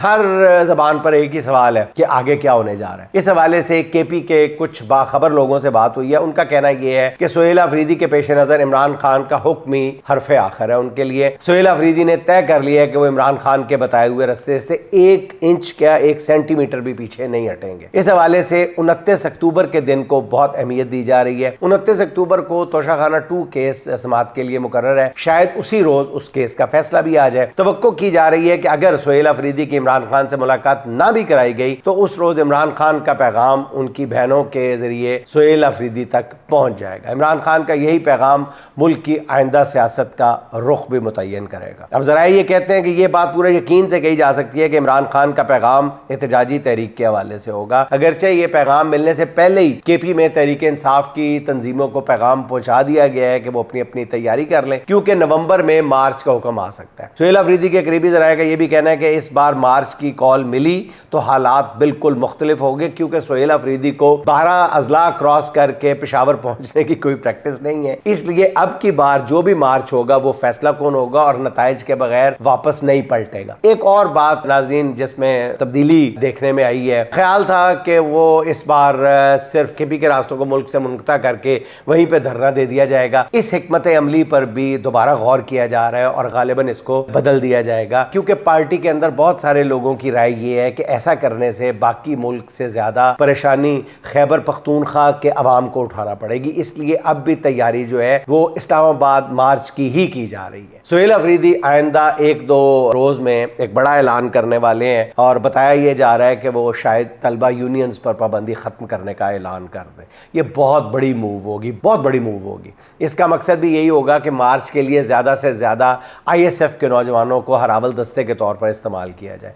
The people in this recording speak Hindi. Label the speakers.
Speaker 1: हर जबान पर एक ही सवाल है कि आगे क्या होने जा रहा है। इस हवाले से केपी के कुछ बाखबर लोगों से बात हुई है। उनका कहना यह है कि सुहेल अफरीदी के पेश नजर इमरान खान का हुक्म ही हरफे आखिर है उनके लिए। सुहेल अफरीदी ने तय कर लिया है कि वो इमरान खान के बताए हुए रास्ते से 1 इंच क्या 1 सेंटीमीटर भी पीछे नहीं हटेंगे। इस हवाले से 29 अक्टूबर के दिन को बहुत अहमियत दी जा रही है। 29 अक्टूबर को तोशाखाना 2 केस समाअत के लिए मुकर्रर है। शायद उसी रोज उस केस का फैसला भी आ जाए। तवक्को की जा रही है कि अगर सुहेल अफरीदी की इमरान खान से मुलाकात ना भी कराई गई तो उस रोज इमरान खान का पैगाम उनकी बहनों के जरिए सुहेल अफरीदी तक पहुंच जाएगा। इमरान खान का यही पैगाम मुल्क की आइंदा सियासत का रुख भी मुतय्यन करेगा। अब जरा ये कहते हैं कि ये बात पूरे यकीन से कही जा सकती है कि इमरान खान का पैगाम एहतजाजी तहरीक के हवाले से होगा। अगरचे ये पैगाम मिलने से पहले ही केपी में तहरीक इंसाफ की तंजीमों को पैगाम पहुंचा दिया गया है कि वो अपनी अपनी तैयारी कर लें, क्योंकि नवंबर में मार्च का हुक्म आ सकता है। सुहेल अफरीदी के करीबी ज़राए का यह भी कहना है कि इस बार मार्च की कॉल मिली तो हालात बिल्कुल मुख्तलिफ होंगे, क्योंकि सुहेल अफरीदी को 12 अजला क्रॉस करके पेशावर पहुंचने की कोई प्रैक्टिस नहीं है। इसलिए अब की बार जो भी मार्च होगा वो फैसला कौन होगा और नताइज के बगैर वापस नहीं पलटेगा। एक और बात नाजरीन जिसमें तब्दीली देखने में आई है, ख्याल था कि वो इस बार सिर्फ केपी के रास्तों को मुल्क से मुनक़ता करके वहीं पे धरना दे दिया जाएगा। इस हिकमत अमली पर भी दोबारा गौर किया जा रहा है और गालिबन इसको बदल दिया जाएगा, क्योंकि पार्टी के अंदर बहुत सारे लोगों की राय ये है कि ऐसा करने से बाकी मुल्क से ज्यादा परेशानी खैबर पख्तूनख्वा के अवाम को उठाना पड़ेगी। इसलिए अब भी तैयारी जो है वो इस्लामाबाद मार्च की जा रही है। सुहेल अफरीदी आइंदा 1-2 रोज में एक बड़ा ऐलान करने वाले हैं और बताया यह जा रहा है कि वो शायद तलबा यूनियंस पर पाबंदी खत्म करने का ऐलान कर दें। ये बहुत बड़ी मूव होगी, बहुत बड़ी मूव होगी। इसका मकसद भी यही होगा कि मार्च के लिए ज़्यादा से ज़्यादा ISF के नौजवानों को हरावल दस्ते के तौर पर इस्तेमाल किया जाए।